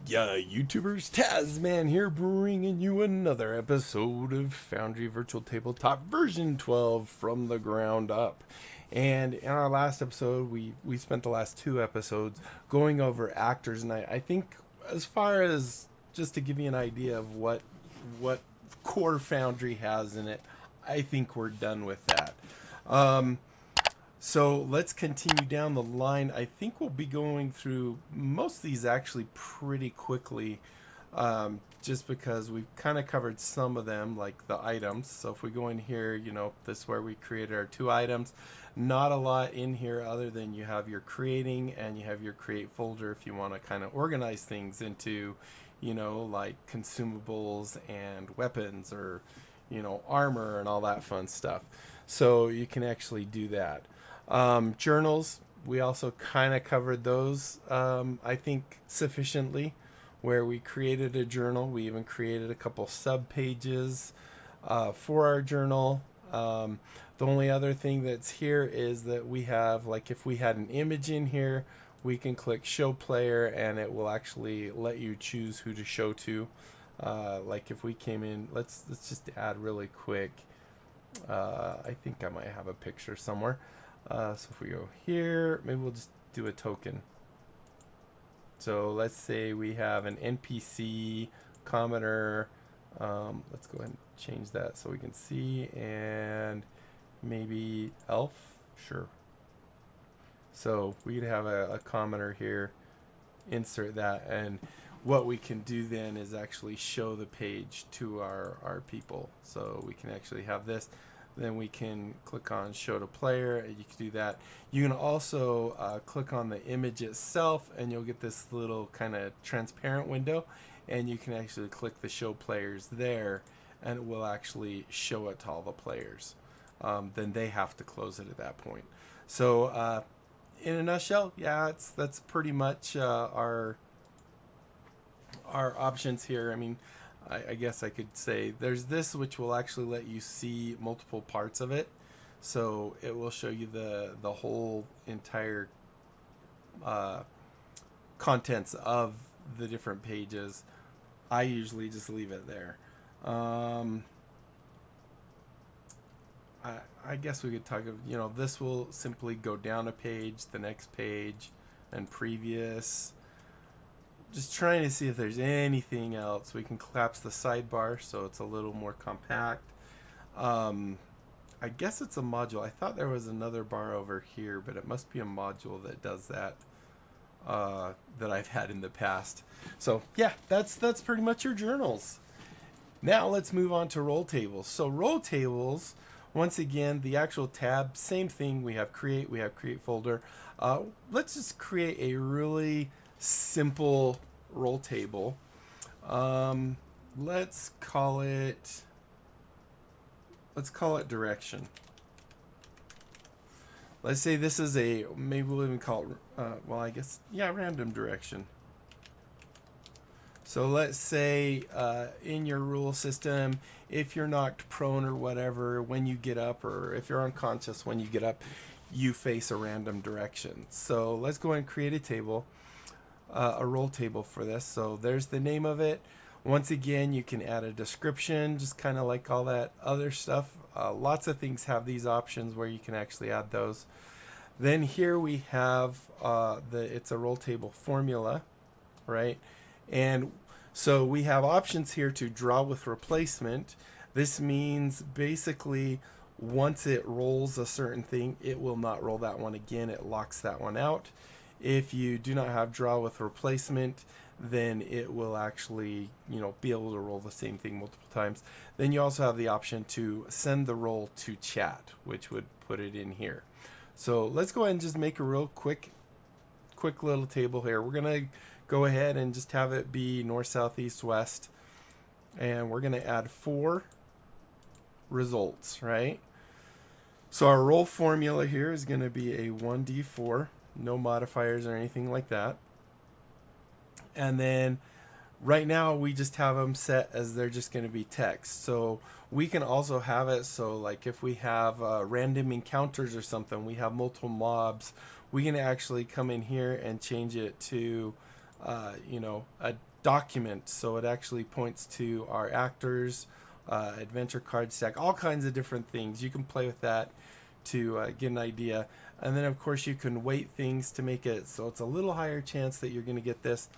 Yeah, YouTubers, Tasman here, bringing you another episode of Foundry Virtual Tabletop version 12 from the ground up. And in our last episode, we spent the last two episodes going over actors, and I think as far as just to give you an idea of what core Foundry has in it, I think we're done with that. Um, so let's continue down the line. I think we'll be going through most of these actually pretty quickly, just because we've kind of covered some of them, like the items. So if we go in here, this is where we created our two items. Not a lot in here other than you have your creating and you have your create folder if you want to kind of organize things into, like consumables and weapons or, armor and all that fun stuff. So you can actually do that. Journals, we also kind of covered those, I think, sufficiently, where we created a journal. We even created a couple sub pages for our journal. The only other thing that's here is that we have, like, if we had an image in here, we can click show player and it will actually let you choose who to show to. Like if we came in, let's just add really quick. I think I might have a picture somewhere. So if we go here, maybe we'll just do a token. So let's say we have an NPC commenter. Let's go ahead and change that so we can see, and maybe elf. Sure. So we could have a commenter here, insert that, and what we can do then is actually show the page to our people. So we can actually have this. Then we can click on show to player. You can do that. You can also click on the image itself and you'll get this little kind of transparent window, and you can actually click the show players there and it will actually show it to all the players. Then they have to close it at that point. So in a nutshell, yeah, that's pretty much our options here. I mean, I guess I could say there's this, which will actually let you see multiple parts of it. So it will show you the whole entire contents of the different pages. I usually just leave it there. I guess we could talk of, this will simply go down a page, the next page, and previous. Just trying to see if there's anything else. We can collapse the sidebar so it's a little more compact. I guess it's a module. I thought there was another bar over here, but it must be a module that does that, that I've had in the past. So yeah, that's pretty much your journals. Now let's move on to Rolltables. So Rolltables, once again, the actual tab, same thing. We have create folder. Let's just create a really simple roll table. Let's call it direction. Let's say this is maybe we'll even call it random direction. So let's say in your rule system, if you're knocked prone or whatever when you get up, or if you're unconscious when you get up, you face a random direction. So let's go ahead and create a table. A roll table for this. So there's the name of it. Once again, you can add a description, just kind of like all that other stuff. Lots of things have these options where you can actually add those. Then here we have it's a roll table formula, right? And so we have options here to draw with replacement. This means basically once it rolls a certain thing, it will not roll that one again. It locks that one out. If you do not have draw with replacement, then it will actually, be able to roll the same thing multiple times. Then you also have the option to send the roll to chat, which would put it in here. So let's go ahead and just make a real quick little table here. We're going to go ahead and just have it be north, south, east, west. And we're going to add 4 results, right? So our roll formula here is going to be a 1d4. No modifiers or anything like that. And then right now we just have them set as they're just going to be text. So we can also have it so like if we have random encounters or something, we have multiple mobs, we can actually come in here and change it to a document, so it actually points to our actors, adventure card stack, all kinds of different things. You can play with that to get an idea. And then of course you can weight things to make it so it's a little higher chance that you're going to get this.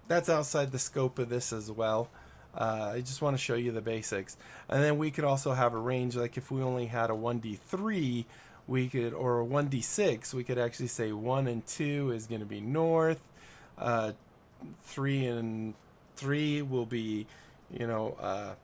That's outside the scope of this as well. I just want to show you the basics. And then we could also have a range, like if we only had a 1d3, we could, or a 1d6, we could actually say 1 and 2 is going to be north, 3 and 3 will be, you know,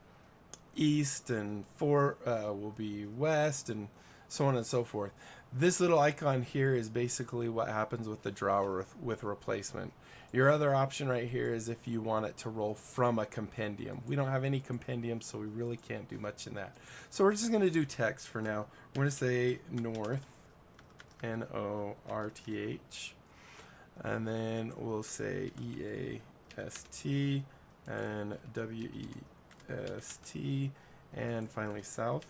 east, and 4 will be west, and so on and so forth. This little icon here is basically what happens with the drawer with replacement. Your other option right here is if you want it to roll from a compendium. We don't have any compendium, so we really can't do much in that. So we're just going to do text for now. We're going to say north, N-O-R-T-H, and then we'll say E-A-S-T and W-E-S-T, and finally south.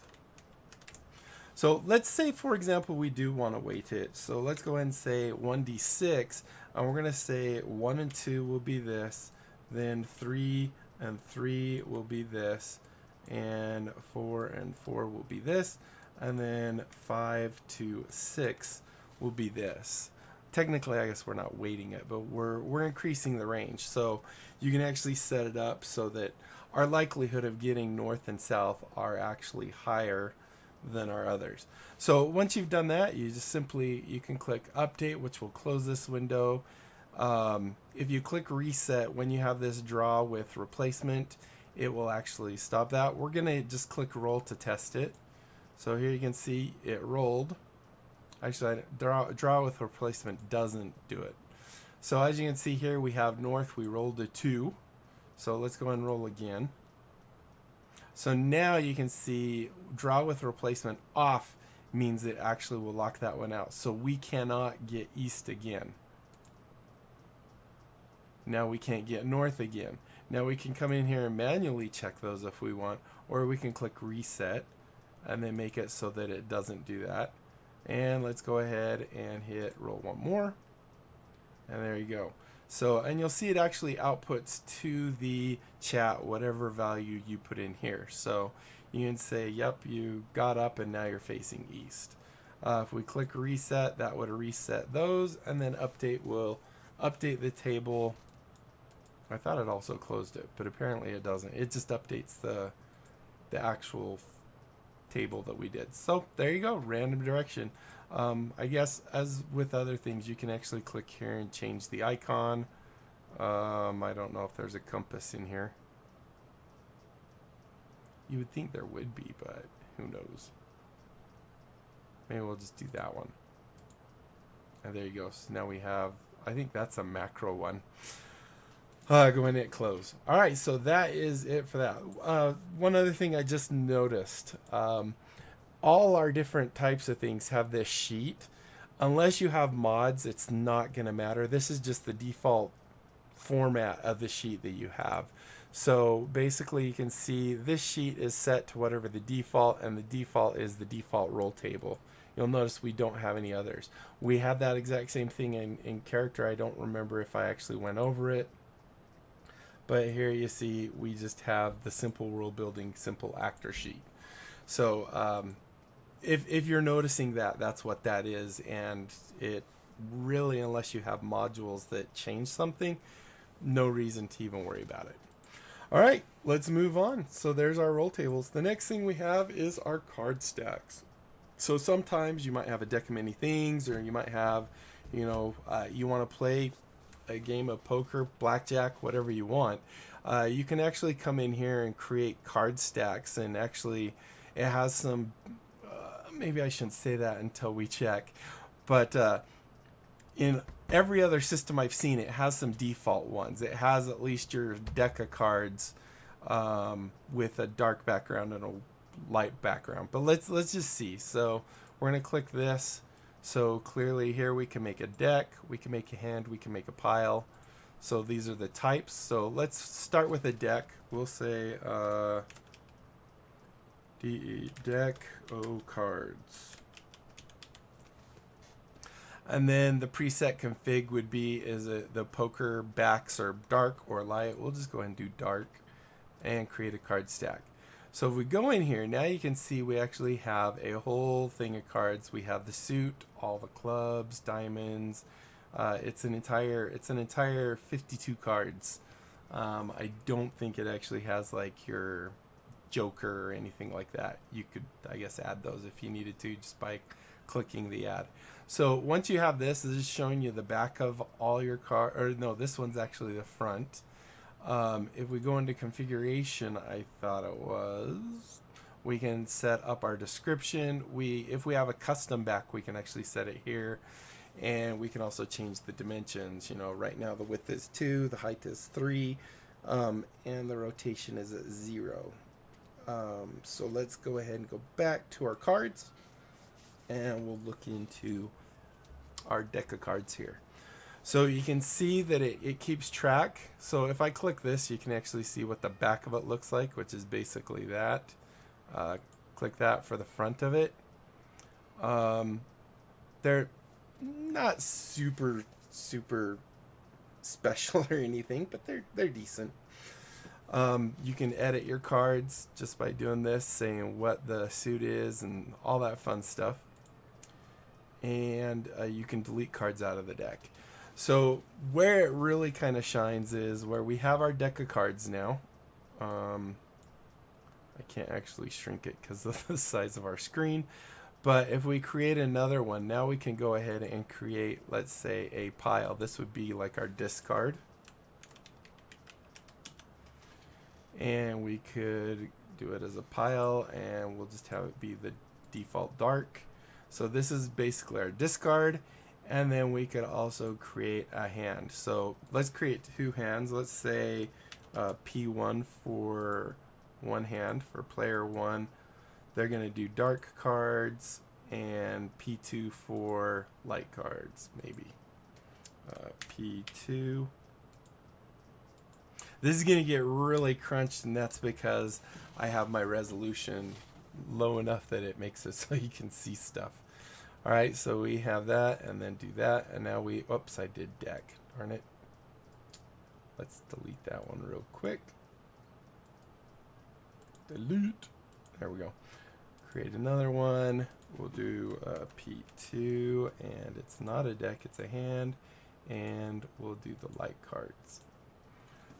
So let's say, for example, we do want to weight it. So let's go ahead and say 1d6, and we're going to say 1 and 2 will be this, then 3 and 3 will be this, and 4 and 4 will be this, and then 5 to 6 will be this. Technically, I guess we're not weighting it, but we're increasing the range. So you can actually set it up so that our likelihood of getting north and south are actually higher than our others. So once you've done that, you just simply, you can click update, which will close this window. If you click reset, when you have this draw with replacement, it will actually stop that. We're gonna just click roll to test it. So here you can see it rolled. Actually, draw with replacement doesn't do it. So as you can see here, we have north, we rolled a 2. So let's go and roll again. So now you can see draw with replacement off means it actually will lock that one out. So we cannot get east again. Now we can't get north again. Now we can come in here and manually check those if we want, or we can click reset and then make it so that it doesn't do that. And let's go ahead and hit roll one more. And there you go. So, and you'll see it actually outputs to the chat whatever value you put in here. So you can say, yep, you got up and now you're facing east. If we click reset, that would reset those, and then update will update the table. I thought it also closed it, but apparently it doesn't. It just updates the actual table that we did. So there you go, random direction. I guess as with other things, you can actually click here and change the icon. I don't know if there's a compass in here. You would think there would be, but who knows. Maybe we'll just do that one. And there you go. So now we have, I think that's a macro one. Go ahead and hit close. All right, so that is it for that. One other thing I just noticed. All our different types of things have this sheet. Unless you have mods, it's not going to matter. This is just the default format of the sheet that you have. So basically you can see this sheet is set to whatever the default, and the default is the default roll table. You'll notice we don't have any others. We have that exact same thing in character. I don't remember if I actually went over it. But here you see we just have the simple world building, simple actor sheet. So if you're noticing that, that's what that is. And it really, unless you have modules that change something, no reason to even worry about it. All right, let's move on. So there's our roll tables. The next thing we have is our card stacks. So sometimes you might have a deck of many things, or you might have, you know, you want to play a game of poker, blackjack, whatever you want. You can actually come in here and create card stacks, and actually it has some, maybe I shouldn't say that until we check, but in every other system I've seen, it has some default ones. It has at least your deck of cards with a dark background and a light background. But let's just see. So we're going to click this. So clearly here we can make a deck, we can make a hand, we can make a pile. So these are the types. So let's start with a deck. We'll say deck O cards. And then the preset config would be the poker backs are dark or light. We'll just go ahead and do dark and create a card stack. So if we go in here, now you can see we actually have a whole thing of cards. We have the suit, all the clubs, diamonds. It's an entire 52 cards. I don't think it actually has like your Joker or anything like that. You could, I guess, add those if you needed to just by clicking the add. So once you have this is showing you the back of all your cards. Or no, this one's actually the front. If we go into configuration, I thought it was, we can set up our description. If we have a custom back, we can actually set it here. And we can also change the dimensions. You know, right now the width is 2, the height is 3, and the rotation is at 0. So let's go ahead and go back to our cards, and we'll look into our deck of cards here. So you can see that it keeps track. So if I click this, you can actually see what the back of it looks like, which is basically that. Click that for the front of it. They're not super special or anything, but they're decent. You can edit your cards just by doing this, saying what the suit is and all that fun stuff. And you can delete cards out of the deck. So where it really kind of shines is where we have our deck of cards now. I can't actually shrink it because of the size of our screen. But if we create another one, now we can go ahead and create, let's say, a pile. This would be like our discard. And we could do it as a pile, and we'll just have it be the default dark. So this is basically our discard. And then we could also create a hand. So let's create 2 hands. Let's say P1 for one hand for player 1. They're going to do dark cards, and P2 for light cards, maybe. P2. This is going to get really crunched, and that's because I have my resolution low enough that it makes it so you can see stuff. All right, so we have that, and then do that, and now oops, I did deck, darn it. Let's delete that one real quick. Delete. There we go. Create another one. We'll do P2, and it's not a deck, it's a hand, and we'll do the light cards.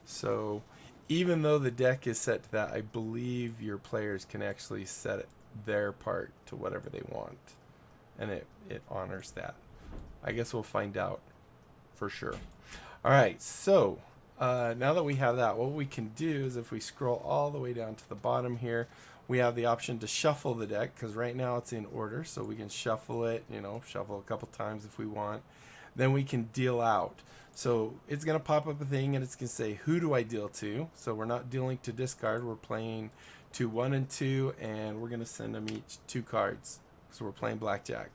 So even though the deck is set to that, I believe your players can actually set their part to whatever they want, and it honors that. I guess we'll find out for sure. All right, so now that we have that, what we can do is if we scroll all the way down to the bottom here, we have the option to shuffle the deck, because right now it's in order, so we can shuffle it, shuffle a couple times if we want. Then we can deal out. So it's going to pop up a thing, and it's going to say, who do I deal to? So we're not dealing to discard. We're playing to 1 and 2, and we're going to send them each 2 cards, because we're playing blackjack.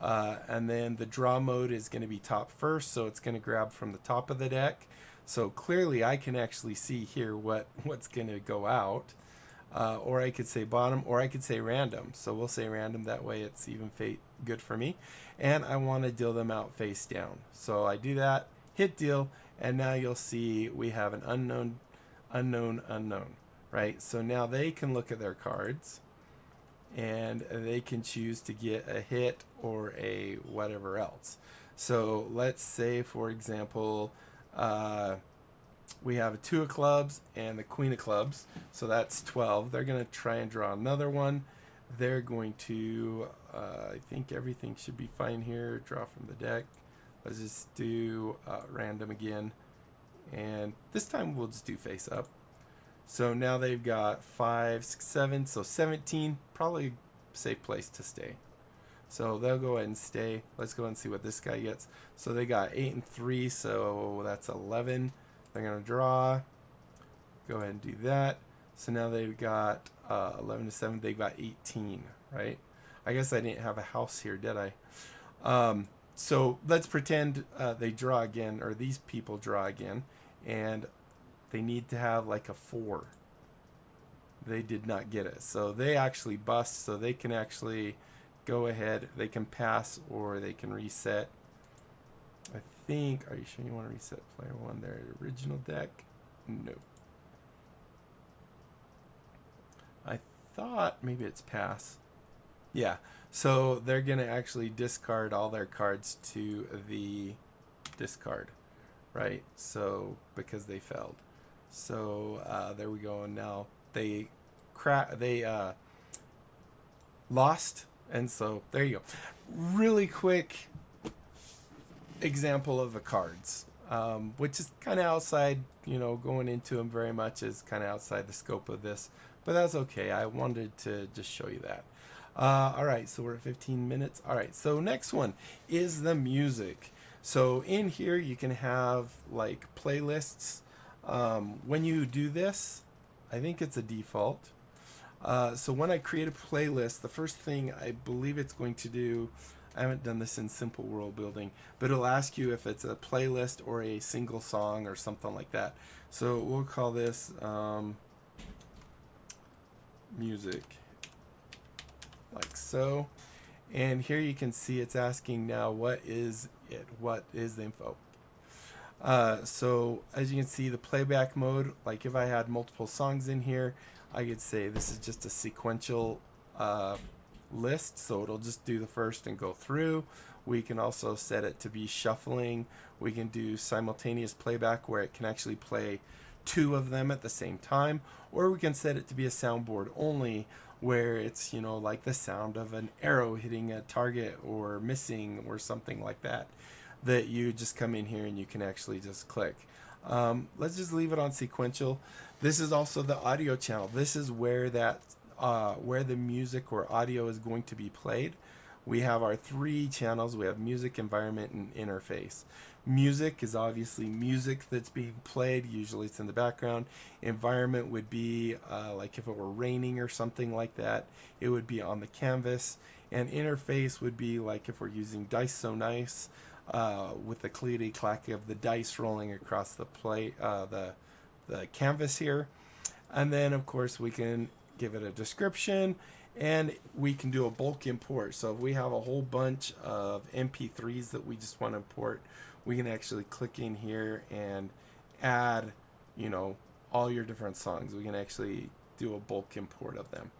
And then the draw mode is going to be top first, so it's going to grab from the top of the deck. So clearly I can actually see here what's going to go out. Or I could say bottom, or I could say random. So we'll say random, that way it's even good for me. And I want to deal them out face down. So I do that, hit deal, and now you'll see we have an unknown, unknown, unknown, right? So now they can look at their cards, and they can choose to get a hit or a whatever else. So let's say, for example, we have a 2 of clubs and the queen of clubs, so that's 12. They're going to try and draw another one. They're going to, I think everything should be fine here. Draw from the deck. Let's just do random again. And this time we'll just do face up. So now they've got 5, 6, 7, so 17, probably a safe place to stay. So they'll go ahead and stay. Let's go and see what this guy gets. So they got 8 and 3, so that's 11. They're going to draw. Go ahead and do that. So now they've got 11 to 7. They've got 18, right? I guess I didn't have a house here, did I? So let's pretend they draw again, or these people draw again, and they need to have like a 4. They did not get it. So they actually bust, so they can actually go ahead. They can pass, or they can reset. think, are you sure you want to reset player one there? Original deck? No. I thought maybe it's pass. Yeah, so they're going to actually discard all their cards to the discard, right? So, because they failed. So, there we go. And now they lost. And so, there you go. Really quick example of the cards, which is kind of outside, going into them very much is kind of outside the scope of this. But that's okay. I wanted to just show you that. All right, so we're at 15 minutes. All right, so next one is the music. So in here, you can have like playlists. When you do this, I think it's a default. So when I create a playlist, the first thing I believe it's going to do, I haven't done this in simple world building, but it'll ask you if it's a playlist or a single song or something like that. So we'll call this music, like so. And here you can see it's asking now, what is it? What is the info? So as you can see, the playback mode, like if I had multiple songs in here, I could say this is just a sequential list, so it'll just do the first and go through. We can also set it to be shuffling. We can do simultaneous playback where it can actually play two of them at the same time, or we can set it to be a soundboard only where it's, like the sound of an arrow hitting a target or missing or something like that, that you just come in here and you can actually just click. Let's just leave it on sequential. This is also the audio channel. This is where where the music or audio is going to be played. We have our three channels. We have music, environment, and interface. Music is obviously music that's being played. Usually it's in the background. Environment would be like if it were raining or something like that, it would be on the canvas. And interface would be like if we're using Dice So Nice, with the clickety clack of the dice rolling across the the canvas here. And then of course we can give it a description, and we can do a bulk import. So if we have a whole bunch of MP3s that we just want to import, we can actually click in here and add, all your different songs. We can actually do a bulk import of them,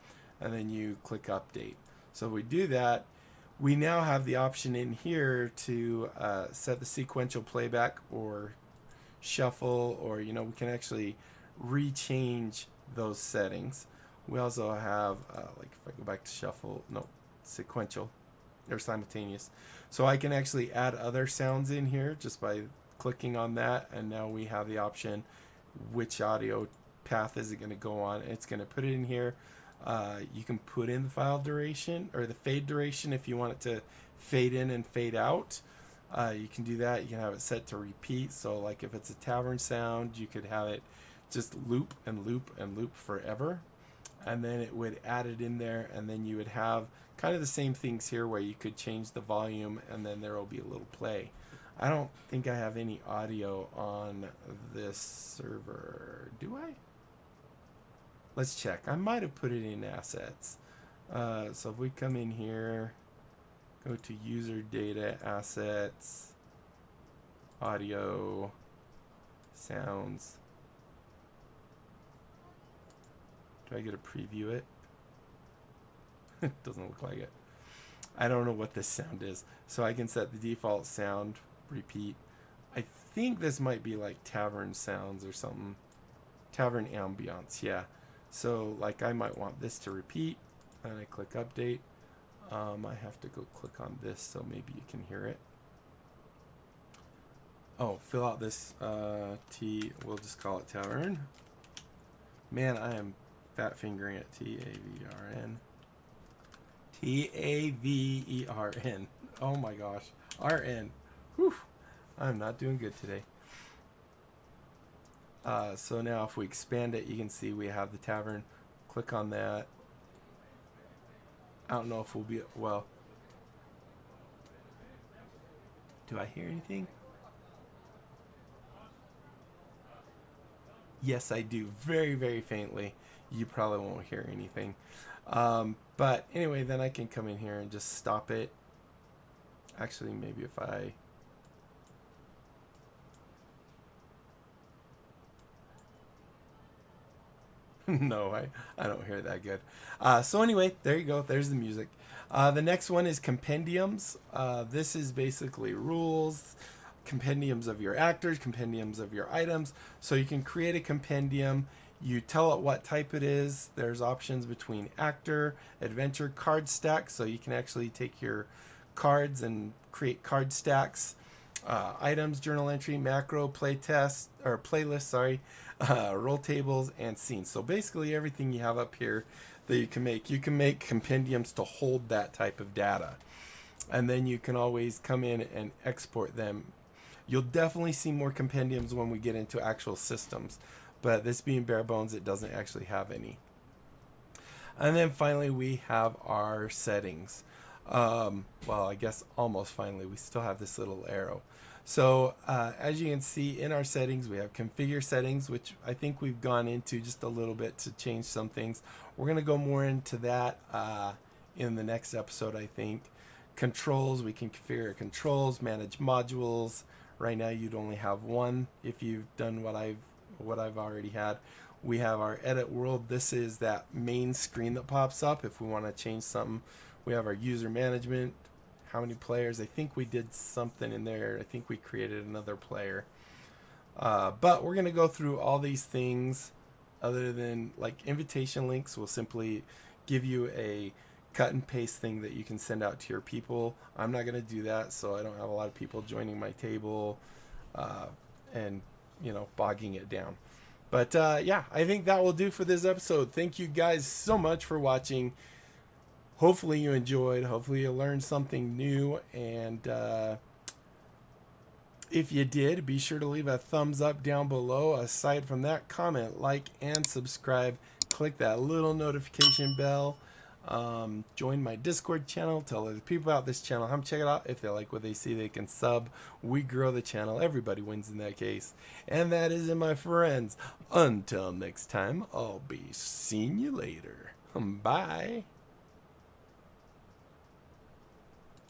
and then you click update. So if we do that, we now have the option in here to set the sequential playback or shuffle, or we can actually rechange those settings. We also have like if I go back to shuffle, no, sequential or simultaneous. So I can actually add other sounds in here just by clicking on that, and now we have the option which audio path is it going to go on. It's going to put it in here. You can put in the file duration or the fade duration if you want it to fade in and fade out. You can do that. You can have it set to repeat. So like if it's a tavern sound, you could have it just loop and loop and loop forever. And then it would add it in there, and then you would have kind of the same things here where you could change the volume, and then there will be a little play. I don't think I have any audio on this server. Do I? Let's check. I might have put it in assets. So if we come in here, go to user data, assets, audio, sounds. Do I get to preview it? It doesn't look like it. I don't know what this sound is. So I can set the default sound, repeat. I think this might be like tavern sounds or something. Tavern ambiance, yeah. So like I might want this to repeat, and I click update. I have to go click on this so maybe you can hear it. Oh, fill out this we'll just call it tavern. Man, I am fat fingering it. Tavern. Tavern. Oh my gosh. RN. Whew. I'm not doing good today. So now if we expand it, you can see we have the tavern. Click on that. I don't know if we'll be, well, do I hear anything? Yes, I do. Very, very faintly. You probably won't hear anything. But anyway, then I can come in here and just stop it. Actually, maybe if I No, I don't hear that good. So anyway, there you go. There's the music. The next one is compendiums. This is basically rules, compendiums of your actors, compendiums of your items. So you can create a compendium. You tell it what type it is. There's options between actor, adventure, card stack. So you can actually take your cards and create card stacks. Items, journal entry, macro, playtest, or playlist, sorry, roll tables, and scenes. So basically everything you have up here that you can make. You can make compendiums to hold that type of data. And then you can always come in and export them. You'll definitely see more compendiums when we get into actual systems. But this being bare bones, it doesn't actually have any. And then finally we have our settings. Well, I guess almost finally, we still have this little arrow. So as you can see in our settings, we have configure settings, which I think we've gone into just a little bit to change some things. We're going to go more into that in the next episode, I think. Controls, we can configure controls, manage modules. Right now you'd only have one if you've done what I've already had. We have our edit world. This is that main screen that pops up if we want to change something. We have our user management, how many players. I think we did something in there. I think we created another player. But we're going to go through all these things other than like invitation links. Will simply give you a cut and paste thing that you can send out to your people. I'm not going to do that, so I don't have a lot of people joining my table and, bogging it down. But yeah, I think that will do for this episode. Thank you guys so much for watching. Hopefully you enjoyed. Hopefully you learned something new. And if you did, be sure to leave a thumbs up down below. Aside from that, comment, like, and subscribe. Click that little notification bell. Join my Discord channel. Tell other people about this channel. Come check it out. If they like what they see, they can sub. We grow the channel. Everybody wins in that case. And that is it, my friends. Until next time, I'll be seeing you later. Bye.